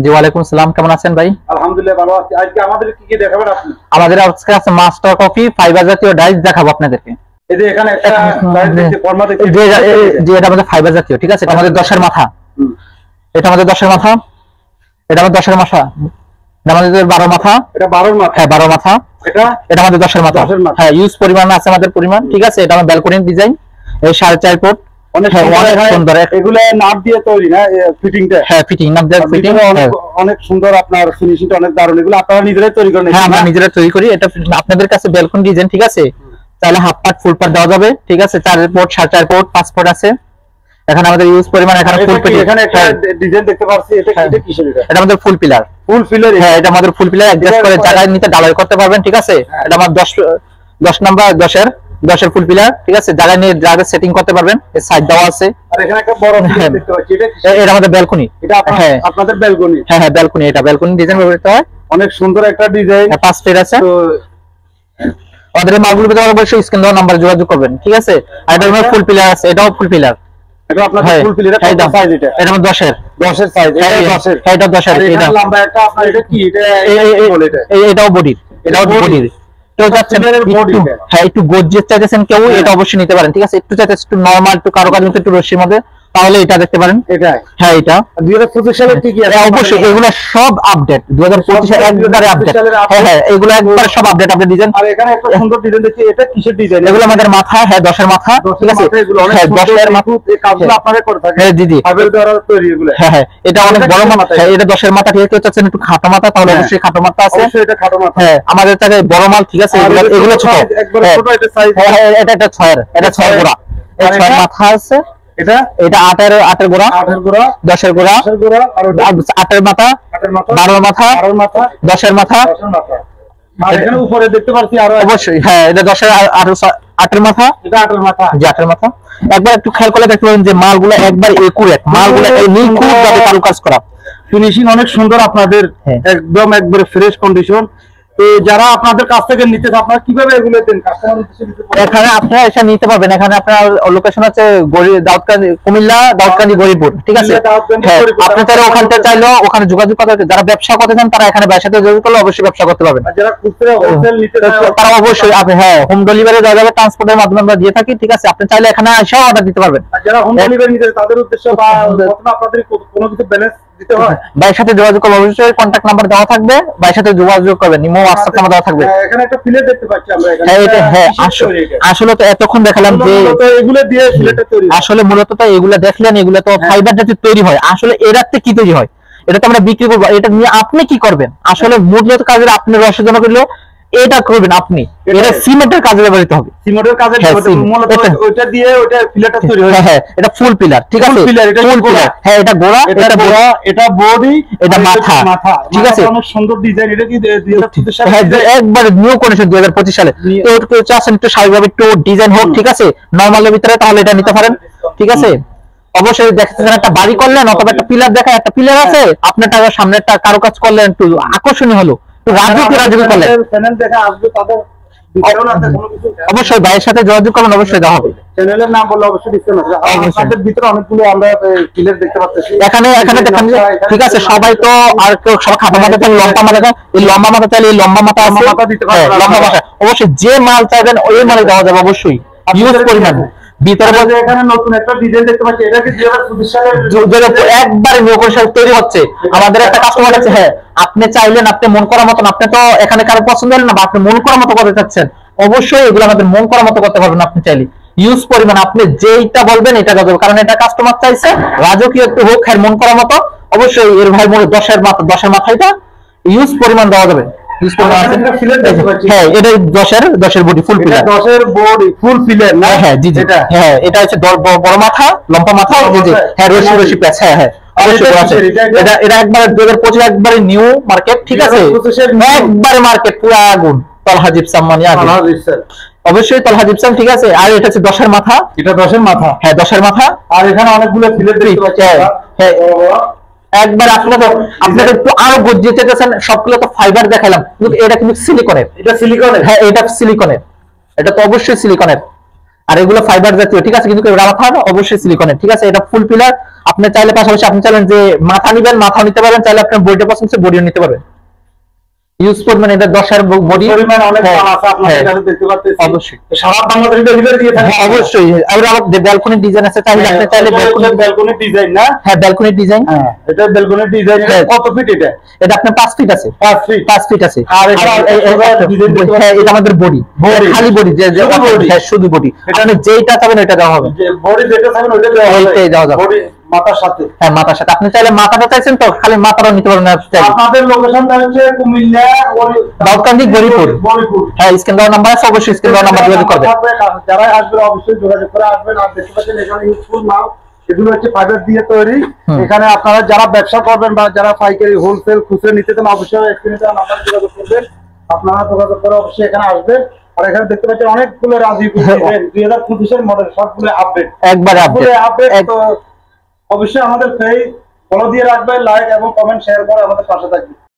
জি ওয়ালাইকুম আসসালাম, কেমন আছেন ভাই? আলহামদুলিল্লাহ ভালো আছি। আজকে আমাদের কি দেখাবেন আপনি? আমাদের আজকে আছে মাস্টার কপি ফাইবার জাতীয় ডাইস দেখাবো আপনাদেরকে। এই যে এখানে একটা ডাইস দেখতে ফরম্যাট দেখতে, যে এটা আমাদের ফাইবার জাতীয়, ঠিক আছে? এটা আমাদের 10 এর মাথা, এটা আমাদের 10 এর মাথা, এটা আমাদের 10 এর মাথা, এটা আমাদের 12 মাথা, এটা 12 এর মাথা, হ্যাঁ 12 মাথা, এটা আমাদের 10 এর মাথা, হ্যাঁ ইউজ পরিমাণ আছে আমাদের পরিমাণ, ঠিক আছে? এটা আমার ব্যালকনি ডিজাইন, এই 4.5 ফুট, অনেক সুন্দর। এগুলো নাট দিয়ে তৈরি না ফিটিংটা? হ্যাঁ ফিটিং, নাট দিয়ে ফিটিং, অনেক সুন্দর। আপনার ফিনিশিংটা অনেক দারুণ। এগুলো আপনারা নিজেরাই তৈরি করেন? হ্যাঁ আমরা নিজেরা তৈরি করি। এটা আপনাদের কাছে ব্যালকনি ডিজাইন, ঠিক আছে? তাহলে হাফ পার্ট ফুল পার্ট দেওয়া যাবে, ঠিক আছে? 4 ফুট 4.5 ফুট 5 ফুট আছে। এখানে আমাদের ইউজ পরিমাণ, এখানে ফুল পিলার, এখানে একটা ডিজাইন দেখতে পাচ্ছি। এটা কিসের? এটা আমাদের ফুল পিলার, হ্যাঁ এটা আমাদের ফুল পিলার অ্যাডজাস্ট করে জায়গায় নিতে ঢালাই করতে পারবেন, ঠিক আছে? এটা আমার 10 নাম্বার 10 এর ফুল পিলার, ঠিক আছে? জায়গা নিয়ে জায়গা সেটিং করতে পারবেন। এর সাইড দেওয়া আছে। আর এখানে একটা বড় পিলার দেখতে পাচ্ছি। এটা আমাদের ব্যালকনি। এটা আপনাদের ব্যালকনি? হ্যাঁ হ্যাঁ ব্যালকনি। এটা ব্যালকনি ডিজাইন ব্যবহৃত হয়। অনেক সুন্দর একটা ডিজাইন। 5 ফিট আছে। তো আমাদের মালগুলো পেতে অবশ্যই স্ক্রিন দেওয়া নাম্বার যোগাযোগ করবেন, ঠিক আছে? আর এটা আমাদের ফুল পিলার আছে, এটাও ফুল পিলার। এটা আপনাদের ফুল পিলার কত সাইজ? এটা আমার 10 এর সাইজ। এটা 10 এর, হ্যাঁ এটা 10 এর। এটা লম্বা একটা আপনার, এটা কি? এটা এটাও বডি, এটাও বডি। তো যাচ্ছে হ্যাঁ একটু গর্জিয়াস চাইছেন কেউ, এটা অবশ্যই নিতে পারেন, ঠিক আছে? একটু চাইতে একটু নরমাল, একটু কারো কাজ একটু রশির মধ্যে, তাহলে এটা দেখতে পারেন। এটা হ্যাঁ এটা 2025 সালের কি আছে? অবশ্যই এগুলো সব আপডেট 2025 এর একবারে আপডেট। হ্যাঁ হ্যাঁ এগুলো একবারে সব আপডেট আপডেট ডিজাইন। আর এখানে একটা সুন্দর ডিজাইন দেখছি। এটা কিসের ডিজাইন? এগুলো আমাদের মাথা, হ্যাঁ 10 এর মাথা, ঠিক আছে? হ্যাঁ 10 এর মাথা। এই কাজগুলো আপনারা করে থাকেন? হ্যাঁ জি জি, ফাইবার দ্বারা তৈরি এগুলো। হ্যাঁ হ্যাঁ এটা অনেক বড় মাথা। হ্যাঁ এটা 10 এর মাথা, ঠিক আছে? চাচ্ছেন একটু খাটো মাথা, তাহলে অবশ্যই খাটো মাথা আছে। অবশ্যই এটা খাটো মাথা। হ্যাঁ আমাদের কাছে বড় মাল, ঠিক আছে? এগুলো ছোট, একবারে ছোট। এটা সাইজ, হ্যাঁ এটা 6 এর, এটা 6 এর গোড়া, এই 6 এর মাথা আছে। এটা 8 এর গোড়া, 10 এর গোড়া, আর 8 এর মাথা, 12 এর মাথা, 10 এর মাথা। আর এখানে উপরে দেখতে পাচ্ছি আরো, অবশ্যই হ্যাঁ এটা 10 এর 8 এর মাথা, এটা 8 এর মাথা, জি 8 এর মাথা। একবার একটু খেয়াল করে দেখতে পাবেন যে মালগুলো একবার একুরেট, মালগুলো এই নিখুঁত ভাবে কারুকাজ করা, ফিনিশিং অনেক সুন্দর আপনাদের, একদম একবারে ফ্রেশ কন্ডিশন। তো যারা আপনাদের কাছ থেকে নিতে চান, আপনারা কিভাবে এগুলো দেন কাস্টমার উদ্দেশ্যে? এখানে আপনারা এসে নিতে পারবেন। এখানে আপনার লোকেশন আছে দাউদকান্দি, কুমিল্লা দাউদকান্দি গরিবপুর, ঠিক আছে? আপনি চাইলে ওখান থেকে চাইলেও ওখানে যোগাযোগ করতে, যারা ব্যবসা করতে চান তারা এখানে ব্যবসাতে যোগাযোগ করলে অবশ্যই ব্যবসা করতে পারবেন। যারা খুচরা হোলসেল নিতে চান তারা অবশ্যই আপনি হ্যাঁ হোম ডেলিভারি দেওয়া যাবে, ট্রান্সপোর্টের মাধ্যমে আমরা দিয়ে থাকি, ঠিক আছে? আপনি চাইলে এখানে এসেও অর্ডার দিতে পারবেন। যারা হোম ডেলিভারি নিতে তাদের উদ্দেশ্যে বা প্রথমে আপনাদের কোনো কিছু ব্যালেন্স দিতে হয়? ভাইয়ের সাথে যোগাযোগ করবেন, অবশ্যই কন্টাক্ট নাম্বার দেওয়া থাকবে, ভাইয়ের সাথে যোগাযোগ করবেন, ইমো হোয়াটসঅ্যাপ নাম্বার দেওয়া থাকবে। এখানে একটা প্লেট দেখতে পাচ্ছি আমরা। হ্যাঁ এটা হ্যাঁ আসলে তো এতক্ষণ দেখালাম যে এগুলো দিয়ে প্লেটটা তৈরি, আসলে মূলত তো এগুলা দেখলেন, এগুলা তো ফাইবার জাতীয় তৈরি হয়। আসলে এরাতে কি তৈরি হয় এটা তো আমরা বিক্রি করবো, এটা নিয়ে আপনি কি করবেন? আসলে মূলত কাজের আপনি রসজনক করলেও এটা করবেন আপনি, এটা সিমেন্টের কাজে ব্যবহৃত হবে। সিমেন্টের কাজে মূলত ওইটা দিয়ে ওইটা পিলারটা তৈরি হয়। হ্যাঁ এটা ফুল পিলার, ঠিক আছে? ফুল পিলার, হ্যাঁ এটা গোড়া, এটা গোড়া, এটা বডি, এটা মাথা, ঠিক আছে? অনেক সুন্দর ডিজাইন। এটা কি 2025 সালে? হ্যাঁ একবার নিউ কন্ডিশন 2025 সালে। তো একটু চাচ্ছেন একটু স্বাভাবিকভাবে একটু ডিজাইন হোক, ঠিক আছে? নরমালের ভিতরে, তাহলে এটা নিতে পারেন, ঠিক আছে? অবশ্যই দেখতেছেন একটা বাড়ি করলেন অথবা একটা পিলার দেখা, একটা পিলার আছে আপনার টাকা সামনে একটা কারুকাজ করলেন, একটু আকর্ষণীয় হলো, একটু রাজকীয় করলেন, প্যানেল দেখা আসবে তাদের অবশ্যই ভাইয়ের সাথে যোগাযোগ করবেন, অবশ্যই দেওয়া হবে। চ্যানেলের নাম বললে অবশ্যই ডিসকাউন্ট আছে। আপনাদের ভিতরে অনেকগুলো আমরা পিলার দেখতে পাচ্ছি। এখানে দেখেন, ঠিক আছে? সবাই তো আর কেউ সব খাটো মাথা চাইলে লম্বা মাথা, এই লম্বা মাথা চাইলে এই লম্বা মাথা আছে, লম্বা মাথা অবশ্যই যে মাল চাইবেন ওই মালে দেওয়া যাবে অবশ্যই, ইউজ পরিমাণ। ভিতরে এখানে নতুন একটা ডিজাইন দেখতে পাচ্ছি। এটা কি 2025 সালের একবারে নিউ কন্ডিশন তৈরি হচ্ছে। আমাদের একটা কাস্টমার আছে, হ্যাঁ আপনি চাইলেন আপনি মন করার মতন, আপনি তো এখানে কারো পছন্দ হলেন না বা আপনি মন করার মতো করতে চাচ্ছেন, অবশ্যই এগুলো আমাদের মন করার মতো করতে পারবেন আপনি চাইলে। ইউজ পরিমাণ আপনি যেইটা বলবেন এটা দেওয়া যাবে, কারণ এটা কাস্টমার চাইছে রাজকীয় একটু হোক, হ্যাঁ মন করার মতো, অবশ্যই এর ভাই মনে 10 এর মাথা, 10 এর মাথাটা ইউজ পরিমাণ দেওয়া যাবে। হ্যাঁ এটা 10 এর বডি ফুল পিলার, 10 এর বডি ফুল পিলার না? হ্যাঁ জি জি, হ্যাঁ এটা হচ্ছে বড় মাথা, লম্বা মাথা, হ্যাঁ রশি প্যাচ, হ্যাঁ হ্যাঁ এটা একবারে 2025 একবারে নিউ মার্কেট, ঠিক আছে? একবারে মার্কেট পুরো আগুন, তলহা জিপসাম মানে আগুন, অবশ্যই তলহা জিপসাম, ঠিক আছে? আর এটা হচ্ছে 10 এর মাথা, এটা 10 এর মাথা, হ্যাঁ 10 এর মাথা। আর এখানে অনেকগুলো ফিলেট দেখতে পাচ্ছি। হ্যাঁ একবার আপনাদের একটু আরো গর্জিয়ে চেয়েছেন, সবগুলো তো ফাইবার দেখালাম, কিন্তু এটা কিন্তু সিলিকনের। এটা সিলিকনের? হ্যাঁ এটা সিলিকনের, এটা তো অবশ্যই সিলিকনের। আর এগুলো ফাইবার জাতীয়, ঠিক আছে, কিন্তু এগুলো মাথা অবশ্যই সিলিকনের, ঠিক আছে। এটা ফুল পিলার। আপনি চাইলে পাশাপাশি আপনি চাইলেন যে মাথা নিবেন, মাথা নিতে পারবেন, চাইলে আপনার বডিটা পছন্দ হচ্ছে বডিও নিতে পারবেন। ইউজ করবেন, এটা 10 বডি পরিমাণ অনেক মাল আছে আপনাদের কাছে দেখতে পাচ্ছেন। অবশ্যই সারা বাংলাদেশে ডেলিভারি দিয়ে থাকেন। অবশ্যই। আর আমার যে ব্যালকনি ডিজাইন আছে, চাইলে আপনি চাইলে ব্যালকনি ডিজাইন না? হ্যাঁ, ব্যালকনি ডিজাইন। হ্যাঁ, এটা ব্যালকনি ডিজাইন। কত ফিট এটা? এটা আপনার 5 ফিট আছে। 5 ফিট আছে। আর এটা আমাদের বডি, খালি বডি, যে শুধু বডি। আপনি যেটা চাবেন ওইটা দেওয়া হবে। বডি যেটা চাবেন ওইটা দেওয়া হবে। ওইটাই দেওয়া যাবে। বডি মাথার সাথে। হ্যাঁ, মাথার সাথে। আপনি চাইলে মাথাটা চাইছেন তো, খালি মাথাটাও নিতে পারবেন। আপনাদের লোকেশনটা হচ্ছে কুমিল্লা দাউদকান্দি গরিপুর। হ্যাঁ, স্ক্রিন দেওয়া নাম্বার আছে, অবশ্যই স্ক্রিন দেওয়া নাম্বার যোগাযোগ করবেন। যারা আসবে অবশ্যই যোগাযোগ করে আসবেন। আর দেখতে পাচ্ছেন এখানে ইউজফুল মাল, এগুলো হচ্ছে ফাইবার দিয়ে তৈরি। এখানে আপনারা যারা ব্যবসা করবেন বা যারা পাইকারি হোলসেল খুচরা নিতে চান অবশ্যই স্ক্রিনে দেওয়া নাম্বার যোগাযোগ করবেন। আপনারা যোগাযোগ করে অবশ্যই এখানে আসবেন। আর এখানে দেখতে পাচ্ছেন অনেকগুলো রাজি 2025 এর মডেল, সবগুলো আপডেট, একবারে আপডেট। তো অবশ্যই আমাদের পেজ ফলো দিয়ে রাখবেন, লাইক এবং কমেন্ট শেয়ার করে আমাদের পাশে থাকবেন।